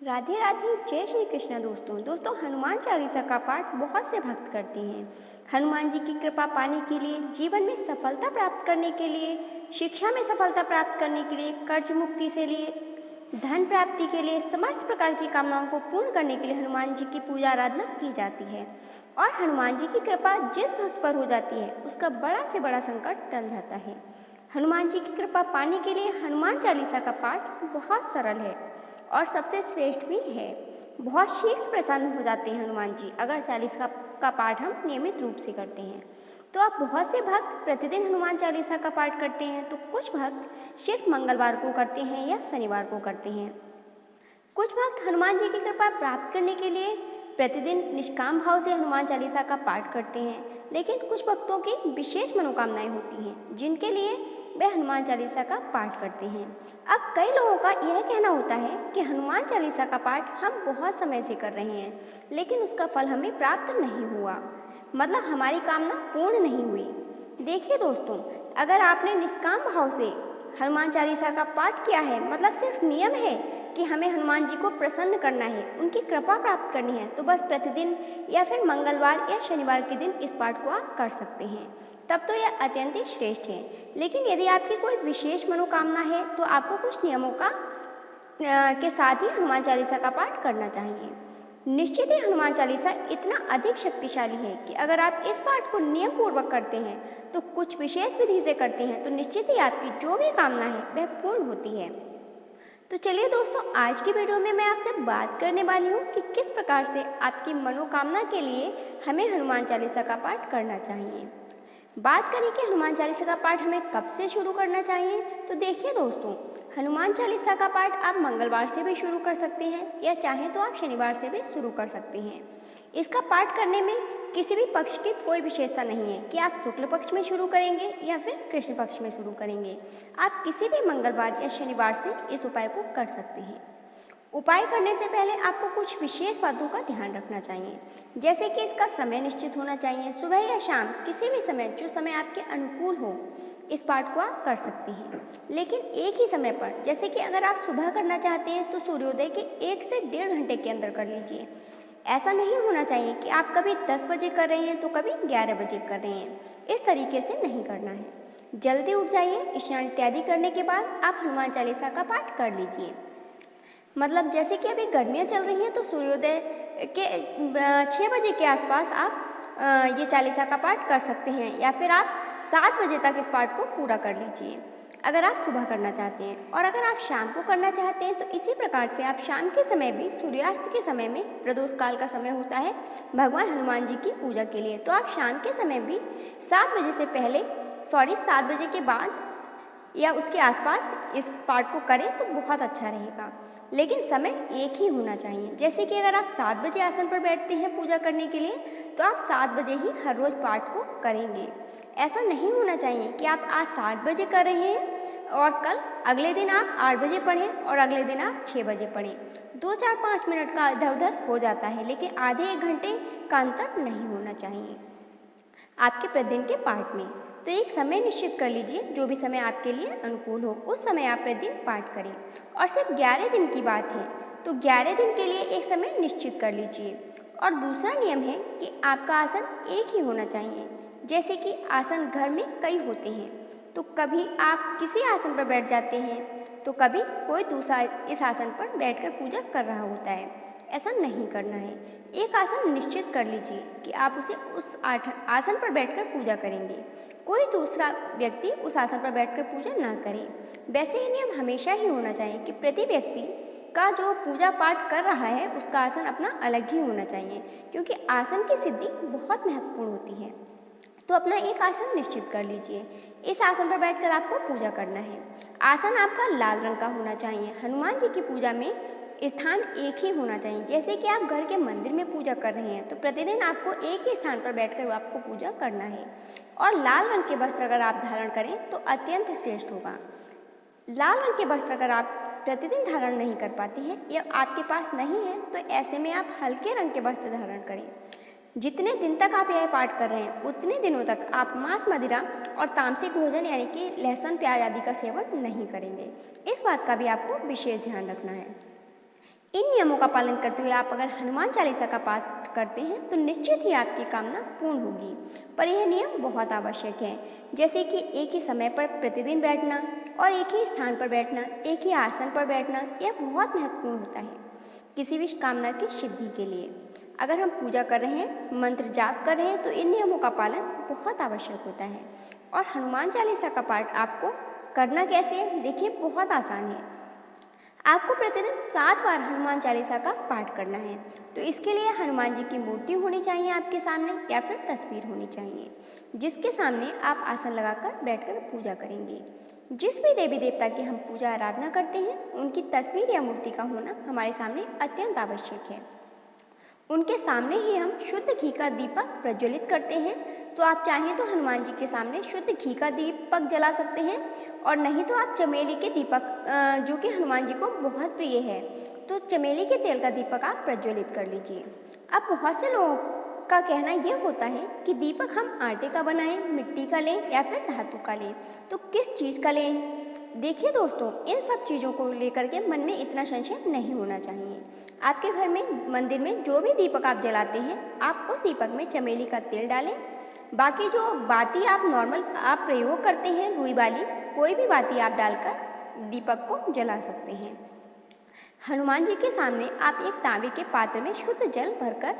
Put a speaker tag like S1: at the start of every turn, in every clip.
S1: राधे राधे, जय श्री कृष्ण। दोस्तों हनुमान चालीसा का पाठ बहुत से भक्त करते हैं। हनुमान जी की कृपा पाने के लिए, जीवन में सफलता प्राप्त करने के लिए, शिक्षा में सफलता प्राप्त करने के लिए, कर्ज मुक्ति से लिए, धन प्राप्ति के लिए, समस्त प्रकार की कामनाओं को पूर्ण करने के लिए हनुमान जी की पूजा आराधना की जाती है। और हनुमान जी की कृपा जिस भक्त पर हो जाती है उसका बड़ा से बड़ा संकट टल जाता है। हनुमान जी की कृपा पाने के लिए हनुमान चालीसा का पाठ बहुत सरल है और सबसे श्रेष्ठ भी है। बहुत शीघ्र प्रसन्न हो जाते हैं हनुमान जी अगर चालीसा का पाठ हम नियमित रूप से करते हैं। तो आप बहुत से भक्त प्रतिदिन हनुमान चालीसा का पाठ करते हैं, तो कुछ भक्त सिर्फ मंगलवार को करते हैं या शनिवार को करते हैं। कुछ भक्त हनुमान जी की कृपा प्राप्त करने के लिए प्रतिदिन निष्काम भाव से हनुमान चालीसा का पाठ करते हैं, लेकिन कुछ भक्तों की विशेष मनोकामनाएं होती हैं जिनके लिए वे हनुमान चालीसा का पाठ करते हैं। अब कई लोगों का यह कहना होता है कि हनुमान चालीसा का पाठ हम बहुत समय से कर रहे हैं लेकिन उसका फल हमें प्राप्त नहीं हुआ, मतलब हमारी कामना पूर्ण नहीं हुई। देखिए दोस्तों, अगर आपने निष्काम भाव से हनुमान चालीसा का पाठ किया है, मतलब सिर्फ नियम है कि हमें हनुमान जी को प्रसन्न करना है, उनकी कृपा प्राप्त करनी है, तो बस प्रतिदिन या फिर मंगलवार या शनिवार के दिन इस पाठ को आप कर सकते हैं, तब तो यह अत्यंत ही श्रेष्ठ है। लेकिन यदि आपकी कोई विशेष मनोकामना है तो आपको कुछ नियमों के साथ ही हनुमान चालीसा का पाठ करना चाहिए। निश्चित ही हनुमान चालीसा इतना अधिक शक्तिशाली है कि अगर आप इस पाठ को नियम पूर्वक करते हैं, तो कुछ विशेष विधि से करते हैं, तो निश्चित ही आपकी जो भी कामना है वह पूर्ण होती है। तो चलिए दोस्तों, आज की वीडियो में मैं आपसे बात करने वाली हूँ कि किस प्रकार से आपकी मनोकामना के लिए हमें हनुमान चालीसा का पाठ करना चाहिए। बात करें कि हनुमान चालीसा का पाठ हमें कब से शुरू करना चाहिए, तो देखिए दोस्तों, हनुमान चालीसा का पाठ आप मंगलवार से भी शुरू कर सकते हैं या चाहें तो आप शनिवार से भी शुरू कर सकते हैं। इसका पाठ करने में किसी भी पक्ष की कोई विशेषता नहीं है कि आप शुक्ल पक्ष में शुरू करेंगे या फिर कृष्ण पक्ष में शुरू करेंगे। आप किसी भी मंगलवार या शनिवार से इस उपाय को कर सकते हैं। उपाय करने से पहले आपको कुछ विशेष बातों का ध्यान रखना चाहिए, जैसे कि इसका समय निश्चित होना चाहिए। सुबह या शाम किसी भी समय, जो समय आपके अनुकूल हो, इस पाठ को आप कर सकते हैं, लेकिन एक ही समय पर। जैसे कि अगर आप सुबह करना चाहते हैं तो सूर्योदय के 1 से 1.5 घंटे के अंदर कर लीजिए। ऐसा नहीं होना चाहिए कि आप कभी 10 बजे कर रहे हैं तो कभी 11 बजे कर रहे हैं। इस तरीके से नहीं करना है। जल्दी उठ जाइए, स्नान इत्यादि करने के बाद आप हनुमान चालीसा का पाठ कर लीजिए। मतलब जैसे कि अभी गर्मियाँ चल रही हैं तो सूर्योदय के 6 बजे के आसपास आप ये चालीसा का पाठ कर सकते हैं, या फिर आप 7 बजे तक इस पाठ को पूरा कर लीजिए अगर आप सुबह करना चाहते हैं। और अगर आप शाम को करना चाहते हैं तो इसी प्रकार से आप शाम के समय भी, सूर्यास्त के समय में प्रदोष काल का समय होता है भगवान हनुमान जी की पूजा के लिए, तो आप शाम के समय भी 7 बजे से पहले, 7 बजे के बाद या उसके आसपास इस पाठ को करें तो बहुत अच्छा रहेगा। लेकिन समय एक ही होना चाहिए। जैसे कि अगर आप 7 बजे आसन पर बैठते हैं पूजा करने के लिए, तो आप 7 बजे ही हर रोज़ पाठ को करेंगे। ऐसा नहीं होना चाहिए कि आप आज 7 बजे कर रहे हैं और कल अगले दिन आप 8 बजे पढ़ें और अगले दिन आप 6 बजे पढ़ें। 2, 4, 5 मिनट का इधर उधर हो जाता है, लेकिन आधे 1 घंटे का अंतर नहीं होना चाहिए आपके प्रतिदिन के पाठ में। तो एक समय निश्चित कर लीजिए, जो भी समय आपके लिए अनुकूल हो उस समय आप प्रतिदिन पाठ करें। और सिर्फ 11 दिन की बात है तो 11 दिन के लिए एक समय निश्चित कर लीजिए। और दूसरा नियम है कि आपका आसन एक ही होना चाहिए। जैसे कि आसन घर में कई होते हैं, तो कभी आप किसी आसन पर बैठ जाते हैं तो कभी कोई दूसरा इस आसन पर बैठकर पूजा कर रहा होता है। ऐसा नहीं करना है। एक आसन निश्चित कर लीजिए कि आप उस आसन पर बैठकर पूजा करेंगे। कोई दूसरा व्यक्ति उस आसन पर बैठकर पूजा ना करे। वैसे ही नियम हमेशा ही होना चाहिए कि प्रति व्यक्ति का जो पूजा पाठ कर रहा है उसका आसन अपना अलग ही होना चाहिए, क्योंकि आसन की सिद्धि बहुत महत्वपूर्ण होती है। तो अपना एक आसन निश्चित कर लीजिए। इस आसन पर बैठकर आपको पूजा करना है। आसन आपका लाल रंग का होना चाहिए। हनुमान जी की पूजा में स्थान एक ही होना चाहिए। जैसे कि आप घर के मंदिर में पूजा कर रहे हैं तो प्रतिदिन आपको एक ही स्थान पर बैठकर आपको पूजा करना है। और लाल रंग के वस्त्र अगर आप धारण करें तो अत्यंत श्रेष्ठ होगा। लाल रंग के वस्त्र अगर आप प्रतिदिन धारण नहीं कर पाते हैं या आपके पास नहीं है, तो ऐसे में आप हल्के रंग के वस्त्र धारण करें। जितने दिन तक आप यह पाठ कर रहे हैं उतने दिनों तक आप मांस, मदिरा और तामसिक भोजन यानी कि लहसुन, प्याज आदि का सेवन नहीं करेंगे। इस बात का भी आपको विशेष ध्यान रखना है। इन नियमों का पालन करते हुए आप अगर हनुमान चालीसा का पाठ करते हैं तो निश्चित ही आपकी कामना पूर्ण होगी। पर यह नियम बहुत आवश्यक है, जैसे कि एक ही समय पर प्रतिदिन बैठना और एक ही स्थान पर बैठना, एक ही आसन पर बैठना, यह बहुत महत्वपूर्ण होता है किसी भी कामना की सिद्धि के लिए। अगर हम पूजा कर रहे हैं, मंत्र जाप कर रहे हैं, तो इन नियमों का पालन बहुत आवश्यक होता है। और हनुमान चालीसा का पाठ आपको करना कैसे है, देखिए बहुत आसान है। आपको प्रतिदिन 7 बार हनुमान चालीसा का पाठ करना है। तो इसके लिए हनुमान जी की मूर्ति होनी चाहिए आपके सामने, या फिर तस्वीर होनी चाहिए जिसके सामने आप आसन लगाकर बैठकर पूजा करेंगे। जिस भी देवी देवता की हम पूजा आराधना करते हैं, उनकी तस्वीर या मूर्ति का होना हमारे सामने अत्यंत आवश्यक है। उनके सामने ही हम शुद्ध घी का दीपक प्रज्वलित करते हैं। तो आप चाहें तो हनुमान जी के सामने शुद्ध घी का दीपक जला सकते हैं, और नहीं तो आप चमेली के दीपक, जो कि हनुमान जी को बहुत प्रिय है, तो चमेली के तेल का दीपक आप प्रज्वलित कर लीजिए। अब बहुत से लोगों का कहना यह होता है कि दीपक हम आटे का बनाएं, मिट्टी का लें या फिर धातु का लें। तो किस चीज़ का लें? देखिए दोस्तों, इन सब चीज़ों को लेकर के मन में इतना संशय नहीं होना चाहिए। आपके घर में, मंदिर में जो भी दीपक आप जलाते हैं, आप उस दीपक में चमेली का तेल डालें। बाकी जो बाती आप नॉर्मल आप प्रयोग करते हैं, रुई वाली, कोई भी बाती आप डालकर दीपक को जला सकते हैं। हनुमान जी के सामने आप एक तांबे के पात्र में शुद्ध जल भरकर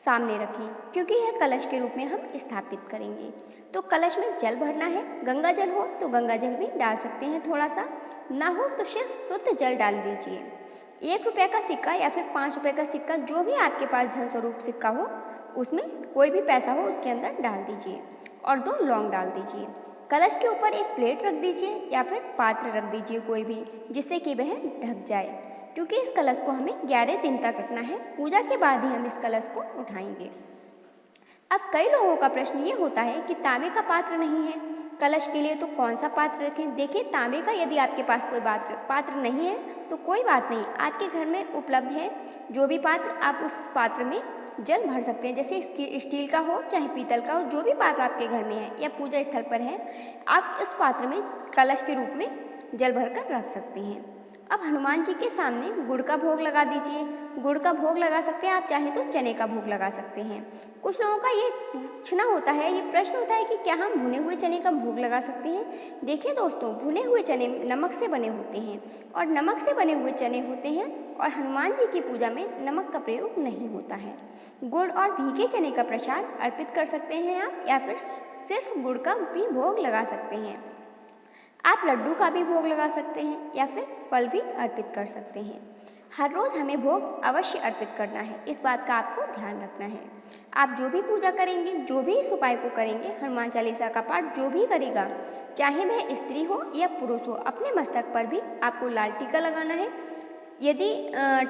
S1: सामने रखें, क्योंकि यह कलश के रूप में हम स्थापित करेंगे। तो कलश में जल भरना है। गंगा जल हो तो गंगा जल भी डाल सकते हैं, थोड़ा सा ना हो तो सिर्फ शुद्ध जल डाल दीजिए। 1 रुपये का सिक्का या फिर 5 रुपये का सिक्का, जो भी आपके पास धन स्वरूप सिक्का हो, उसमें कोई भी पैसा हो उसके अंदर डाल दीजिए और 2 लौंग डाल दीजिए। कलश के ऊपर एक प्लेट रख दीजिए या फिर पात्र रख दीजिए कोई भी, जिससे कि वह ढक जाए, क्योंकि इस कलश को हमें 11 दिन तक रखना है। पूजा के बाद ही हम इस कलश को उठाएंगे। अब कई लोगों का प्रश्न ये होता है कि तांबे का पात्र नहीं है कलश के लिए, तो कौन सा पात्र रखें? देखिए, तांबे का यदि आपके पास कोई पात्र नहीं है तो कोई बात नहीं, आपके घर में उपलब्ध है जो भी पात्र, आप उस पात्र में जल भर सकते हैं। जैसे स्टील का हो चाहे पीतल का हो, जो भी पात्र आपके घर में है या पूजा स्थल पर है, आप उस पात्र में कलश के रूप में जल भरकर रख सकते हैं। अब हनुमान जी के सामने गुड़ का भोग लगा दीजिए। गुड़ का भोग लगा सकते हैं, आप चाहें तो चने का भोग लगा सकते हैं। कुछ लोगों का ये पूछना होता है, ये प्रश्न होता है कि क्या हम भुने हुए चने का भोग लगा सकते हैं? देखिए दोस्तों, भुने हुए चने नमक से बने होते हैं और नमक से बने हुए चने होते हैं, और हनुमान जी की पूजा में नमक का प्रयोग नहीं होता है। गुड़ और भीगे चने का प्रसाद अर्पित कर सकते हैं आप, या फिर सिर्फ गुड़ का भी भोग लगा सकते हैं। आप लड्डू का भी भोग लगा सकते हैं या फिर फल भी अर्पित कर सकते हैं। हर रोज़ हमें भोग अवश्य अर्पित करना है, इस बात का आपको ध्यान रखना है। आप जो भी पूजा करेंगे, जो भी इस उपाय को करेंगे, हनुमान चालीसा का पाठ जो भी करेगा, चाहे वह स्त्री हो या पुरुष हो, अपने मस्तक पर भी आपको लाल टीका लगाना है। यदि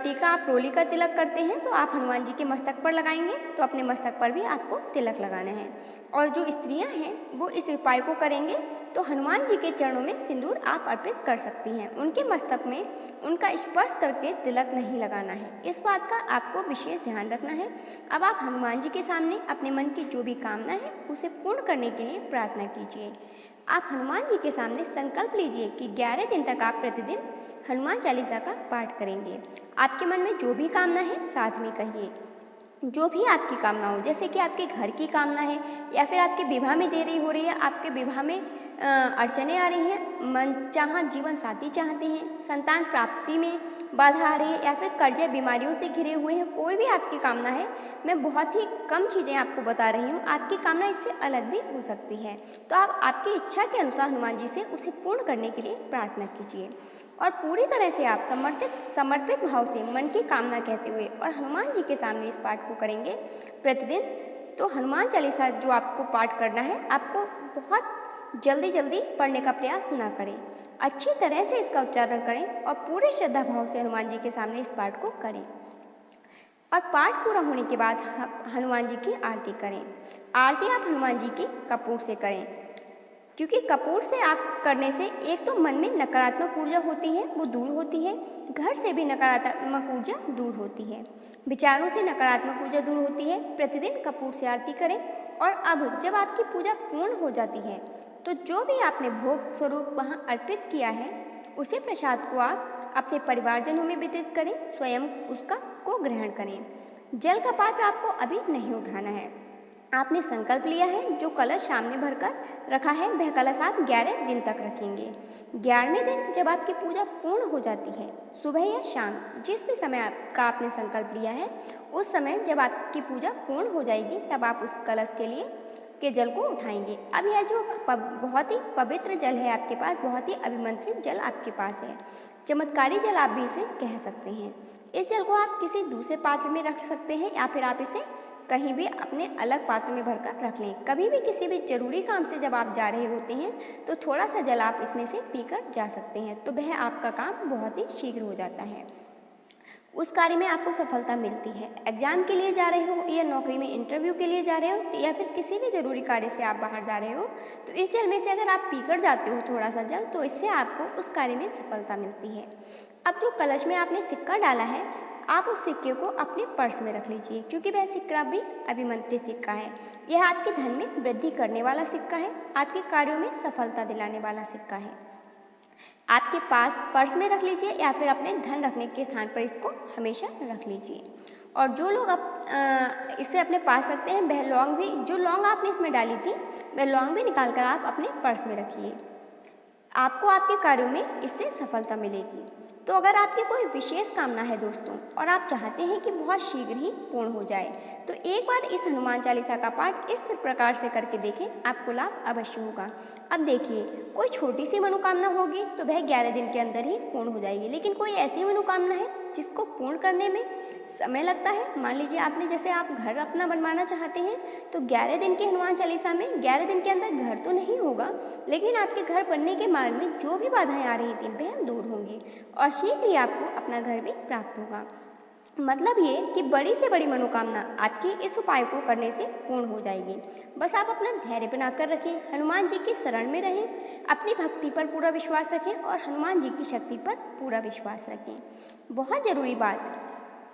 S1: टीका आप रोली का तिलक करते हैं तो आप हनुमान जी के मस्तक पर लगाएंगे, तो अपने मस्तक पर भी आपको तिलक लगाना है। और जो स्त्रियां हैं वो इस उपाय को करेंगे तो हनुमान जी के चरणों में सिंदूर आप अर्पित कर सकती हैं। उनके मस्तक में उनका स्पर्श करके तिलक नहीं लगाना है, इस बात का आपको विशेष ध्यान रखना है। अब आप हनुमान जी के सामने अपने मन की जो भी कामना है उसे पूर्ण करने के लिए प्रार्थना कीजिए। आप हनुमान जी के सामने संकल्प लीजिए कि 11 दिन तक आप प्रतिदिन हनुमान चालीसा का पाठ करेंगे। आपके मन में जो भी कामना है साथ में कहिए। जो भी आपकी कामना हो, जैसे कि आपके घर की कामना है या फिर आपके विवाह में देरी हो रही है, आपके विवाह में अड़चने आ रही हैं, मन चाहा जीवन साथी चाहते हैं, संतान प्राप्ति में बाधा आ रही है, या फिर कर्जे बीमारियों से घिरे हुए हैं, कोई भी आपकी कामना है, मैं बहुत ही कम चीज़ें आपको बता रही हूँ, आपकी कामना इससे अलग भी हो सकती है। तो आप आपकी इच्छा के अनुसार हनुमान जी से उसे पूर्ण करने के लिए प्रार्थना कीजिए और पूरी तरह से आप समर्पित भाव से मन की कामना कहते हुए और हनुमान जी के सामने इस पाठ को करेंगे प्रतिदिन। तो हनुमान चालीसा जो आपको पाठ करना है, आपको बहुत जल्दी पढ़ने का प्रयास ना करें, अच्छी तरह से इसका उच्चारण करें और पूरे श्रद्धा भाव से हनुमान जी के सामने इस पाठ को करें। और पाठ पूरा होने के बाद हनुमान जी की आरती करें। आरती आप हनुमान जी की कपूर से करें, क्योंकि कपूर से आप करने से एक तो मन में नकारात्मक ऊर्जा होती है वो दूर होती है, घर से भी नकारात्मक ऊर्जा दूर होती है, विचारों से नकारात्मक ऊर्जा दूर होती है। प्रतिदिन कपूर से आरती करें। और अब जब आपकी पूजा पूर्ण हो जाती है तो जो भी आपने भोग स्वरूप वहाँ अर्पित किया है, उसे प्रसाद को आप अपने परिवारजनों में वितरित करें, स्वयं उसका को ग्रहण करें। जल का पात्र आपको अभी नहीं उठाना है। आपने संकल्प लिया है, जो कलश सामने भरकर रखा है वह कलश आप 11 दिन तक रखेंगे। 11वें दिन जब आपकी पूजा पूर्ण हो जाती है, सुबह या शाम जिस भी समय का आपने संकल्प लिया है, उस समय जब आपकी पूजा पूर्ण हो जाएगी तब आप उस कलश के जल को उठाएंगे। अब यह जो बहुत ही पवित्र जल है आपके पास, बहुत ही अभिमंत्रित जल आपके पास है, चमत्कारी जल आप भी इसे कह सकते हैं। इस जल को आप किसी दूसरे पात्र में रख सकते हैं या फिर आप इसे कहीं भी अपने अलग पात्र में भरकर रख लें। कभी भी किसी भी जरूरी काम से जब आप जा रहे होते हैं तो थोड़ा सा जल आप इसमें से पीकर जा सकते हैं, तो वह आपका काम बहुत ही शीघ्र हो जाता है, उस कार्य में आपको सफलता मिलती है। एग्जाम के लिए जा रहे हो या नौकरी में इंटरव्यू के लिए जा रहे हो या फिर किसी भी जरूरी कार्य से आप बाहर जा रहे हो, तो इस जल में से अगर आप पीकर जाते हो थोड़ा सा जल, तो इससे आपको उस कार्य में सफलता मिलती है। अब जो कलश में आपने सिक्का डाला है, आप उस सिक्के को अपने पर्स में रख लीजिए, क्योंकि वह सिक्का भी अभिमंत्रित सिक्का है। यह आपके धन में वृद्धि करने वाला सिक्का है, आपके कार्यों में सफलता दिलाने वाला सिक्का है। आपके पास पर्स में रख लीजिए या फिर अपने धन रखने के स्थान पर इसको हमेशा रख लीजिए। और जो लोग इसे अपने पास रखते हैं, वह लौंग भी, जो लौंग आपने इसमें डाली थी वह लौंग भी निकाल कर आप अपने पर्स में रखिए। आपको आपके कार्यों में इससे सफलता मिलेगी। तो अगर आपकी कोई विशेष कामना है दोस्तों और आप चाहते हैं कि बहुत शीघ्र ही पूर्ण हो जाए, तो एक बार इस हनुमान चालीसा का पाठ इस प्रकार से करके देखें, आपको लाभ अवश्य होगा। अब देखिए, कोई छोटी सी मनोकामना होगी तो वह 11 दिन के अंदर ही पूर्ण हो जाएगी, लेकिन कोई ऐसी मनोकामना है जिसको पूर्ण करने में समय लगता है। मान लीजिए आपने, जैसे आप घर अपना बनवाना चाहते हैं, तो 11 दिन की हनुमान चालीसा में 11 दिन के अंदर घर तो नहीं होगा, लेकिन आपके घर बनने के मार्ग में जो भी बाधाएं आ रही थी वह दूर होंगी और शीघ्र ही आपको अपना घर भी प्राप्त होगा। मतलब ये कि बड़ी से बड़ी मनोकामना आपकी इस उपाय को करने से पूर्ण हो जाएगी। बस आप अपना धैर्य बनाकर रखें, हनुमान जी की शरण में रहें, अपनी भक्ति पर पूरा विश्वास रखें और हनुमान जी की शक्ति पर पूरा विश्वास रखें। बहुत ज़रूरी बात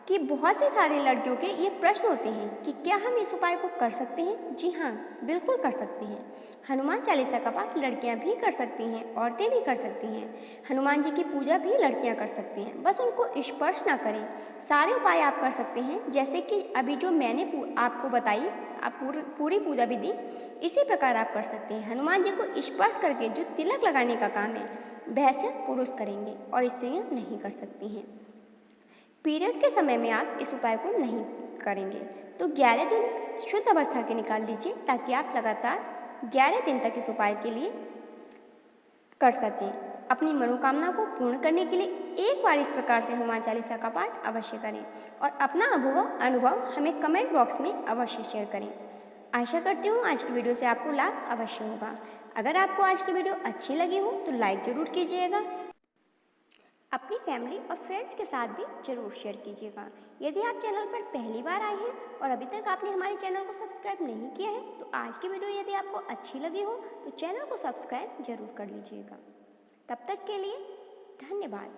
S1: कि बहुत से सारे लड़कियों के ये प्रश्न होते हैं कि क्या हम इस उपाय को कर सकते हैं? जी हाँ, बिल्कुल कर सकते हैं। हनुमान चालीसा का पाठ लड़कियां भी कर सकती हैं, औरतें भी कर सकती हैं। हनुमान जी की पूजा भी लड़कियां कर सकती हैं, बस उनको स्पर्श ना करें। सारे उपाय आप कर सकते हैं, जैसे कि अभी जो मैंने आपको बताई, आप पूरी पूजा विधि इसी प्रकार आप कर सकते हैं। हनुमान जी को स्पर्श करके जो तिलक लगाने का काम है वह सिर्फ पुरुष करेंगे और स्त्रियाँ नहीं कर सकती हैं। पीरियड के समय में आप इस उपाय को नहीं करेंगे, तो 11 दिन शुद्ध अवस्था के निकाल दीजिए ताकि आप लगातार 11 दिन तक इस उपाय के लिए कर सकें। अपनी मनोकामना को पूर्ण करने के लिए एक बार इस प्रकार से हनुमान चालीसा का पाठ अवश्य करें और अपना अनुभव हमें कमेंट बॉक्स में अवश्य शेयर करें। आशा करती हूँ आज की वीडियो से आपको लाभ अवश्य होगा। अगर आपको आज की वीडियो अच्छी लगी हो तो लाइक ज़रूर कीजिएगा, अपनी फैमिली और फ्रेंड्स के साथ भी जरूर शेयर कीजिएगा। यदि आप चैनल पर पहली बार आए हैं और अभी तक आपने हमारे चैनल को सब्सक्राइब नहीं किया है, तो आज की वीडियो यदि आपको अच्छी लगी हो तो चैनल को सब्सक्राइब जरूर कर लीजिएगा। तब तक के लिए धन्यवाद।